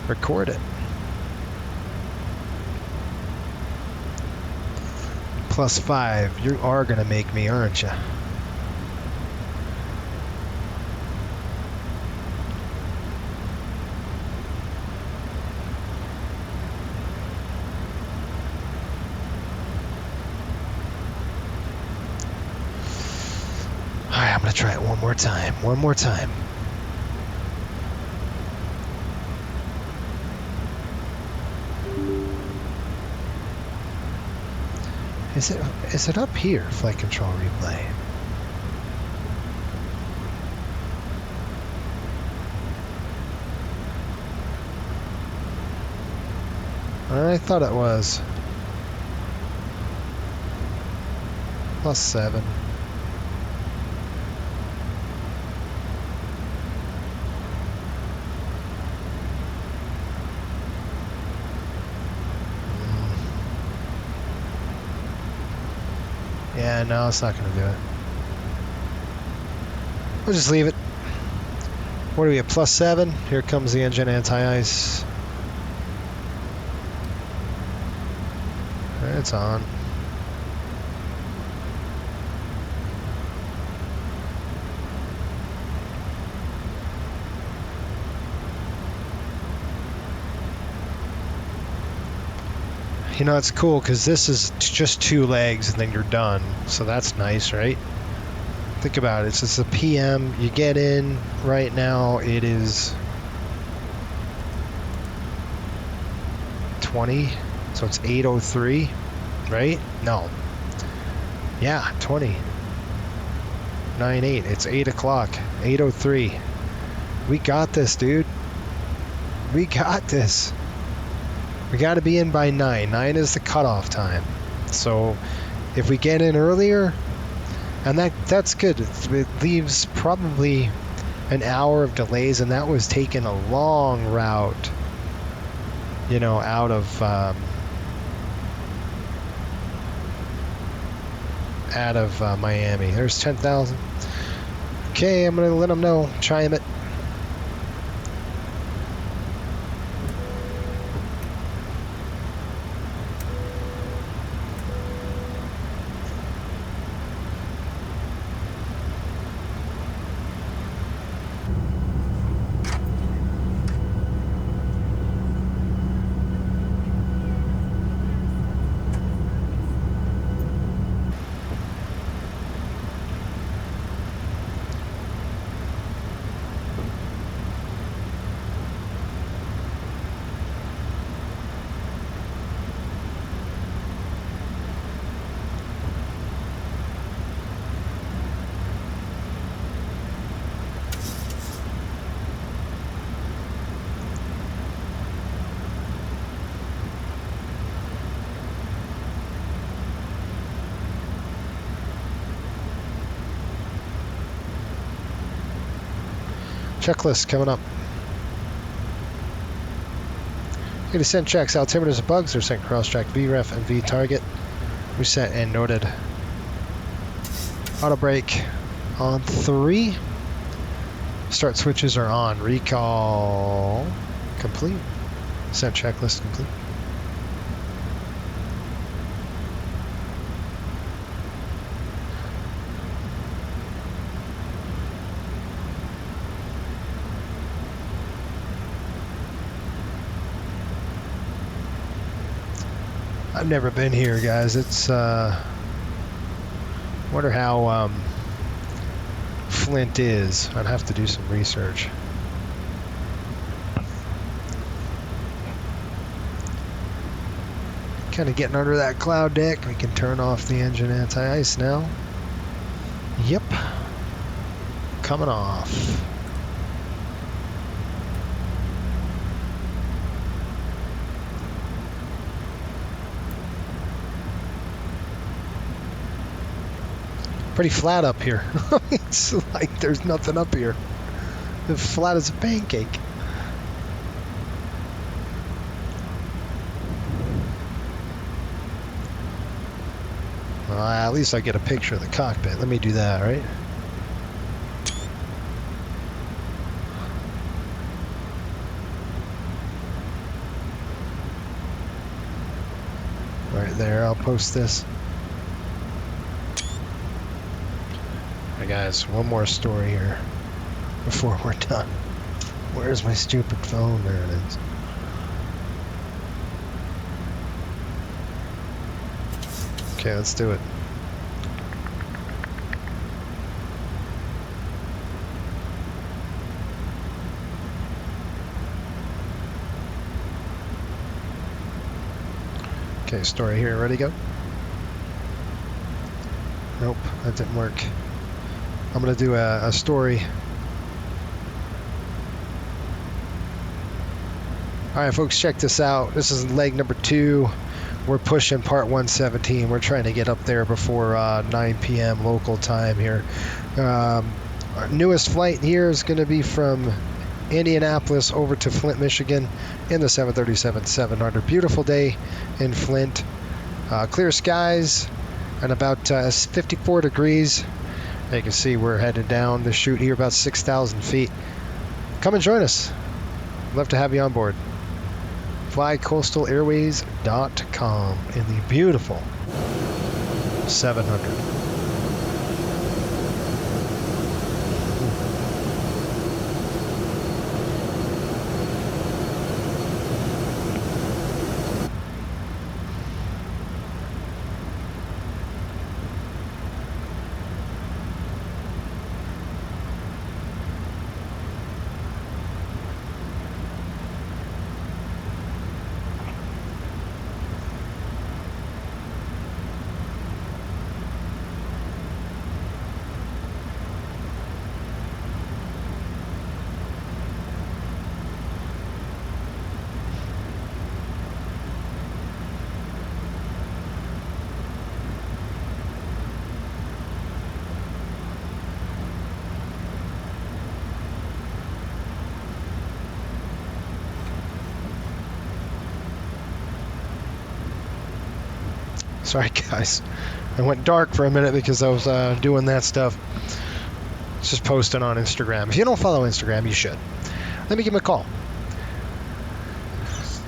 record it. Plus 5. You are going to make me, aren't you? Alright, I'm going to try it one more time. One more time. Is it up here, flight control replay? I thought it was. Plus 7. Yeah, no, it's not going to do it. We'll just leave it. What are we at, plus 7? Here comes the engine anti-ice. It's on. You know, it's cool because this is just 2 legs and then you're done. So that's nice, right? Think about it. It's a PM. You get in right now. It is 20. So it's 8:03, right? No. Yeah, 20. 9/8. It's 8 o'clock. 8:03. We got this, dude. We got this. We got to be in by 9. 9 is the cutoff time. So if we get in earlier, and that's good. It leaves probably an hour of delays, and that was taking a long route, you know, out of Miami. There's 10,000. Okay, I'm gonna let them know. Chime it. Checklist coming up. Going to send checks. Altimeters and bugs are sent cross-track VREF and V target. Reset and noted. Auto brake on 3. Start switches are on. Recall complete. Sent checklist complete. I've never been here, guys. It's wonder how Flint is. I'd have to do some research. Kind of getting under that cloud deck. We can turn off the engine anti-ice now. Yep. Coming off. Pretty flat up here. It's like there's nothing up here. It's flat as a pancake. Well, at least I get a picture of the cockpit. Let me do that, right? Right there, I'll post this. Guys, one more story here before we're done. Where's my stupid phone? There it is. Okay, let's do it. Okay, story here. Ready, go? Nope, that didn't work. I'm going to do a story. Alright folks, check this out. This is leg number 2. We're pushing part 117. We're trying to get up there before 9 p.m. local time here. Our newest flight here is going to be from Indianapolis over to Flint, Michigan in the 737-700. Beautiful day in Flint. Clear skies and about 54 degrees. You can see we're headed down the chute here about 6,000 feet. Come and join us. Love to have you on board. FlyCoastalAirways.com in the beautiful 700. Sorry, guys. I went dark for a minute because I was doing that stuff. Just posting on Instagram. If you don't follow Instagram, you should. Let me give him a call.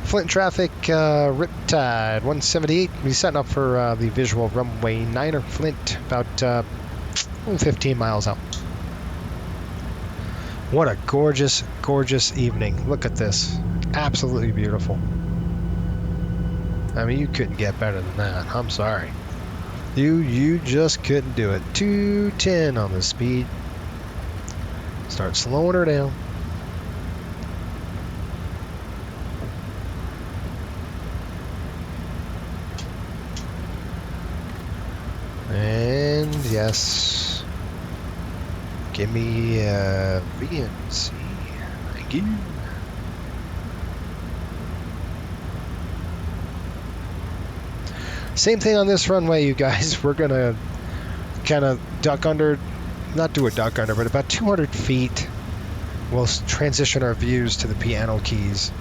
Flint traffic, Riptide 178. He's setting up for the visual runway 9er Flint, about 15 miles out. What a gorgeous, gorgeous evening. Look at this. Absolutely beautiful. I mean, you couldn't get better than that. I'm sorry. You just couldn't do it. 210 on the speed. Start slowing her down. And yes, give me a VNC. Thank you. Same thing on this runway, you guys. We're gonna kind of duck under, not do a duck under, but about 200 feet. We'll transition our views to the piano keys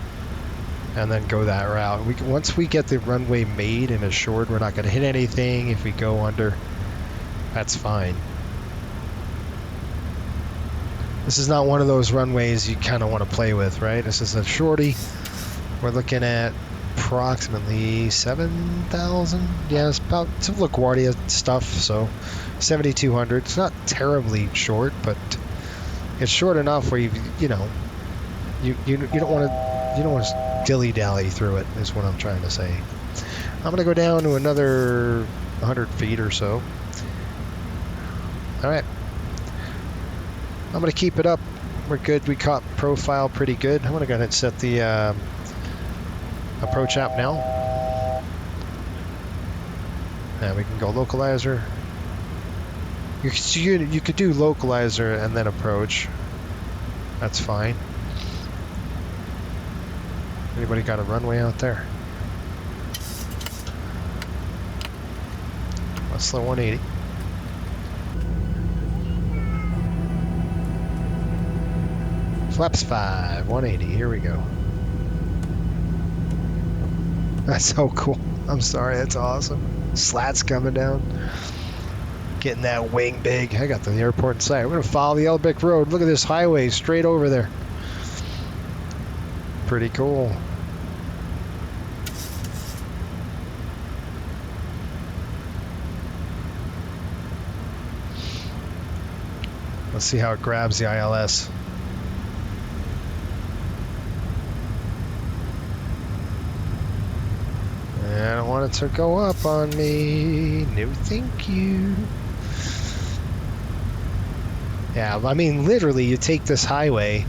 and then go that route. Once we get the runway made and assured we're not going to hit anything, if we go under, that's fine. This is not one of those runways you kind of want to play with, right? This is a shorty. We're looking at approximately 7,000. Yeah, it's some LaGuardia stuff, so 7,200. It's not terribly short, but it's short enough where you don't want to dilly-dally through it, is what I'm trying to say. I'm going to go down to another 100 feet or so. All right. I'm going to keep it up. We're good. We caught profile pretty good. I'm going to go ahead and set the approach app now. And we can go localizer. You could do localizer and then approach. That's fine. Anybody got a runway out there? Let's slow 180. Flaps 5, 180. Here we go. That's so cool. I'm sorry, that's awesome. Slats coming down. Getting that wing big. I got the airport in sight. We're going to follow the Elbick Road. Look at this highway straight over there. Pretty cool. Let's see how it grabs the ILS. I don't want it to go up on me. No, thank you. Yeah, I mean, literally, you take this highway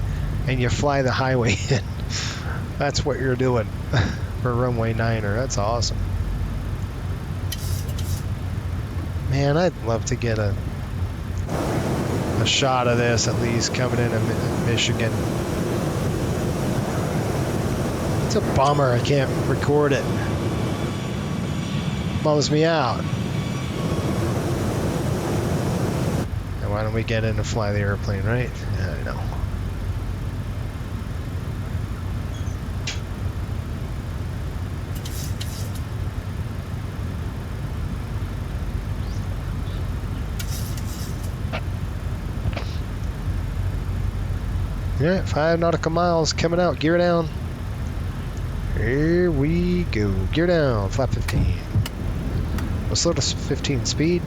and you fly the highway in. That's what you're doing for runway 9er. That's awesome. Man, I'd love to get a shot of this at least coming into Michigan. It's a bummer I can't record it. Bums me out. And why don't we get in and fly the airplane, right? Yeah, I know. Yeah, 5 nautical miles coming out. Gear down. Here we go. Gear down. Flap 15. We'll slow to 15 speed.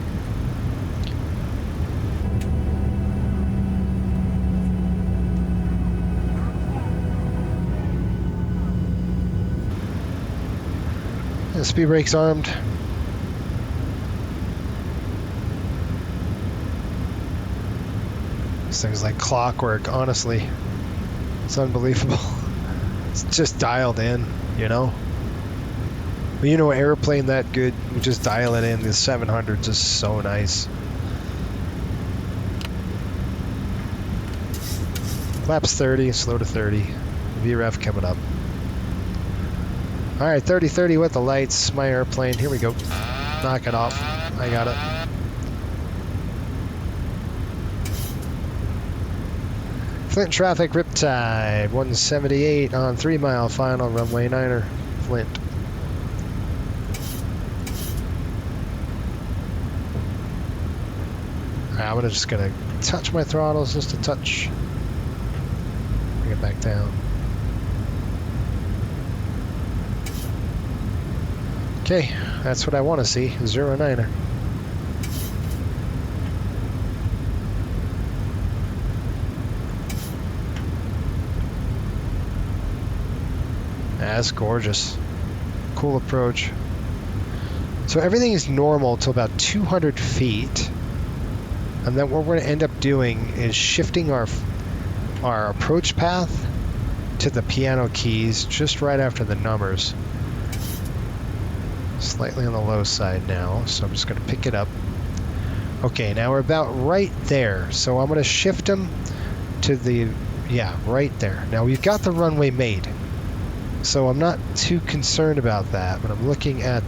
And speed brake's armed. This thing's like clockwork, honestly. It's unbelievable. It's just dialed in, you know? But you know, an airplane that good, you just dial it in. The 700's just so nice. Flaps 30, slow to 30. VREF coming up. All right, 30-30 with the lights. My airplane, here we go. Knock it off. I got it. Flint traffic, Riptide 178 on 3 mile final runway 9er, Flint. I'm just gonna touch my throttles just a touch. Bring it back down. Okay, that's what I want to see. 09er. That's gorgeous. Cool approach. So everything is normal till about 200 feet. And then what we're going to end up doing is shifting our approach path to the piano keys just right after the numbers. Slightly on the low side now, so I'm just going to pick it up. Okay, now we're about right there. So I'm going to shift them to the, yeah, right there. Now we've got the runway made. So I'm not too concerned about that, but I'm looking at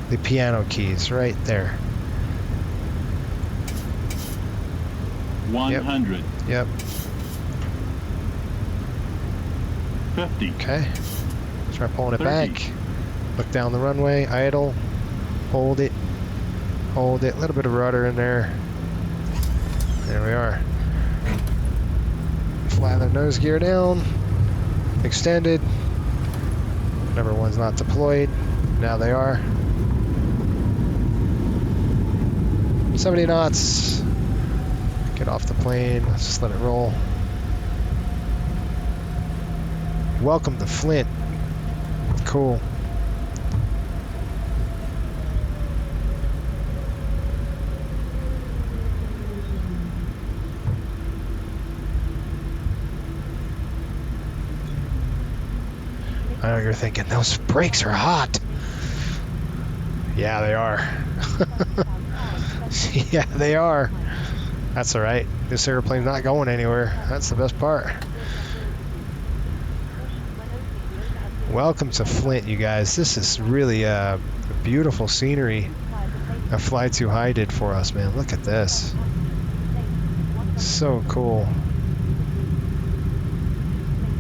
the piano keys right there. 100. Yep. 50. Okay. Try pulling it 30. back. Look down the runway, idle, hold it, a little bit of rudder in there. There we are. Fly the nose gear down, extended. Number one's not deployed. Now they are. 70 knots. Get off the plane. Let's just let it roll. Welcome to Flint. Cool. I know you're thinking, those brakes are hot. Yeah, they are. Yeah, they are. That's all right. This airplane's not going anywhere. That's the best part. Welcome to Flint, you guys. This is really a beautiful scenery that Fly Too High did for us, man. Look at this. So cool.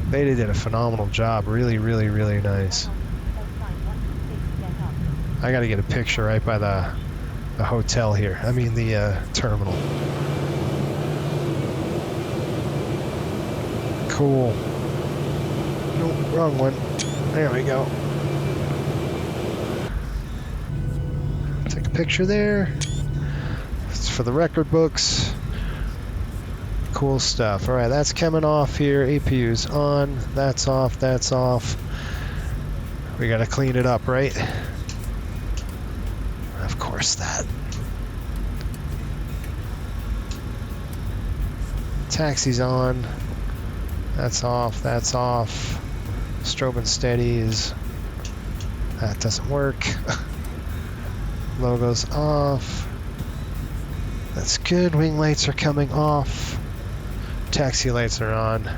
They did a phenomenal job. Really, really, really nice. I got to get a picture right by the hotel here. I mean the terminal. Cool. Nope, wrong one. There we go. Take a picture there. It's for the record books. Cool stuff. All right, that's coming off here. APU's on. That's off. That's off. We got to clean it up, right? Of course that. Taxi's on. That's off. That's off. Strobe and steady is. That doesn't work. Logo's off. That's good. Wing lights are coming off. Taxi lights are on.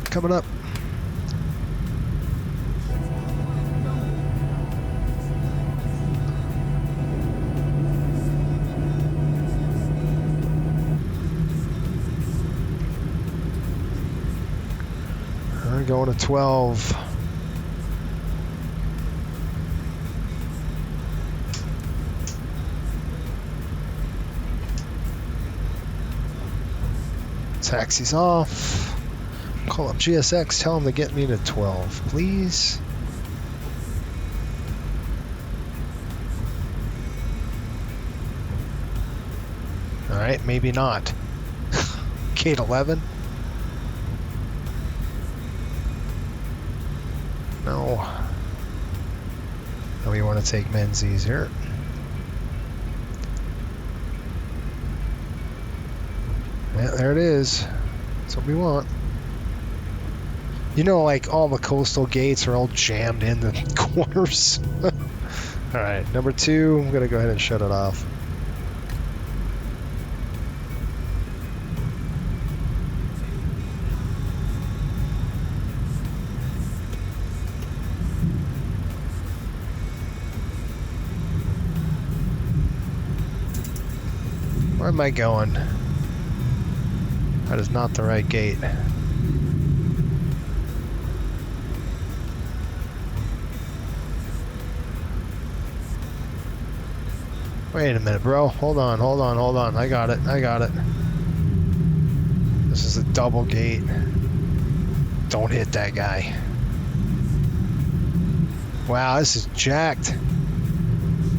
Coming up. We're going to 12. Taxi's off. Call up GSX, tell them to get me to 12, please. Alright, maybe not. Gate 11. No. And we want to take Menzies here. Yeah, there it is. That's what we want. You know, like all the coastal gates are all jammed in the corners. All right, number 2, I'm gonna go ahead and shut it off. Where am I going? That is not the right gate. Wait a minute, bro. Hold on, hold on, hold on. I got it. I got it. This is a double gate. Don't hit that guy. Wow, this is jacked.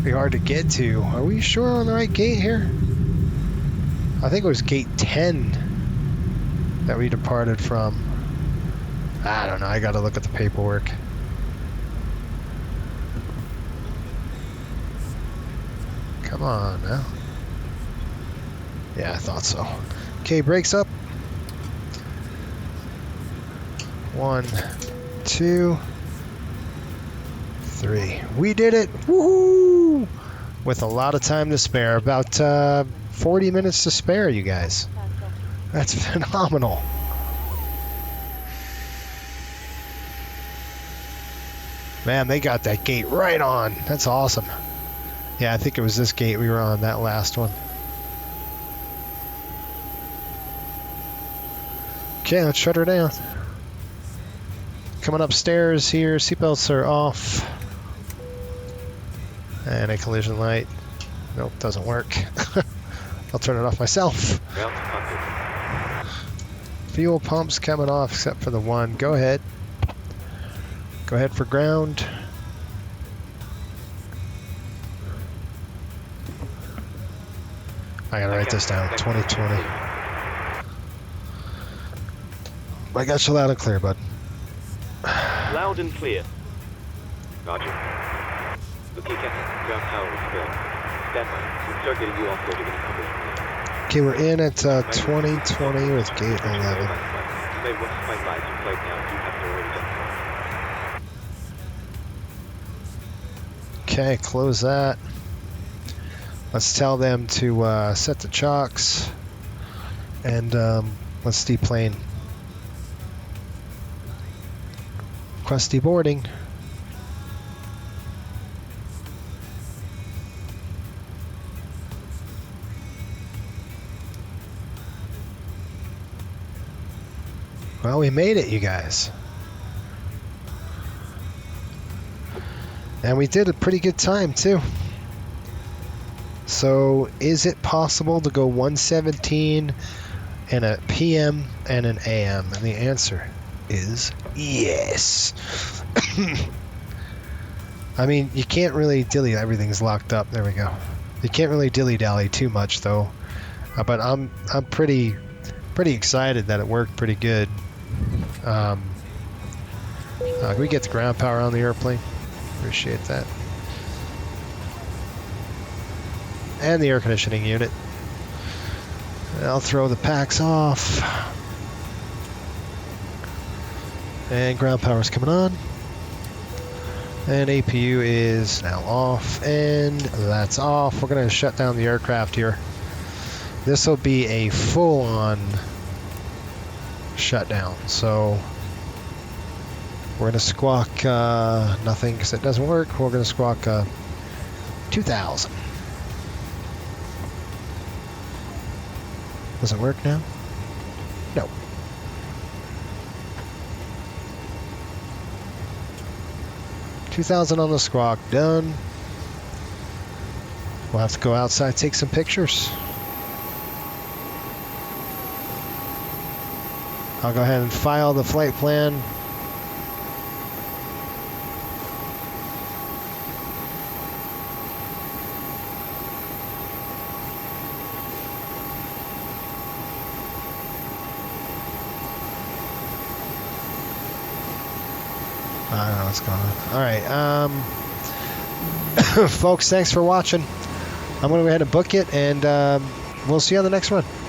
Be hard to get to. Are we sure on the right gate here? I think it was gate 10 that we departed from. I don't know. I got to look at the paperwork. Come on now. Yeah, I thought so. Okay, brakes up. 1, 2, 3. We did it! Woohoo! With a lot of time to spare. About 40 minutes to spare, you guys. That's phenomenal. Man, they got that gate right on. That's awesome. Yeah, I think it was this gate we were on, that last one. Okay, let's shut her down. Coming upstairs here, seatbelts are off. And a collision light. Nope, doesn't work. I'll turn it off myself. Fuel pumps coming off except for the one. Go ahead. Go ahead for ground. I gotta write this down. 2020. I got you loud and clear, bud. Loud and clear. Roger. Okay, Captain. Ground power is filled. Stand by. We'll start getting you offloaded in a couple of minutes. Okay, we're in at 2020 with gate 11. You may want to finalize your flight now if you haven't already done so. Okay, close that. Let's tell them to set the chocks. And let's deplane. Request deboarding. Well, we made it, you guys. And we did a pretty good time, too. So, is it possible to go 117 in a PM and an AM? And the answer is yes. I mean, you can't really dilly. Everything's locked up. There we go. You can't really dilly-dally too much, though. But I'm pretty excited that it worked pretty good. Can we get the ground power on the airplane? Appreciate that. And the air conditioning unit. I'll throw the packs off. And ground power's coming on. And APU is now off. And that's off. We're going to shut down the aircraft here. This will be a full-on shutdown. So we're going to squawk nothing because it doesn't work. We're going to squawk 2,000. Does it work now? No. $2,000 on the squawk. Done. We'll have to go outside, take some pictures. I'll go ahead and file the flight plan. I don't know what's going on. All right, folks, thanks for watching. I'm going to go ahead and book it, and we'll see you on the next one.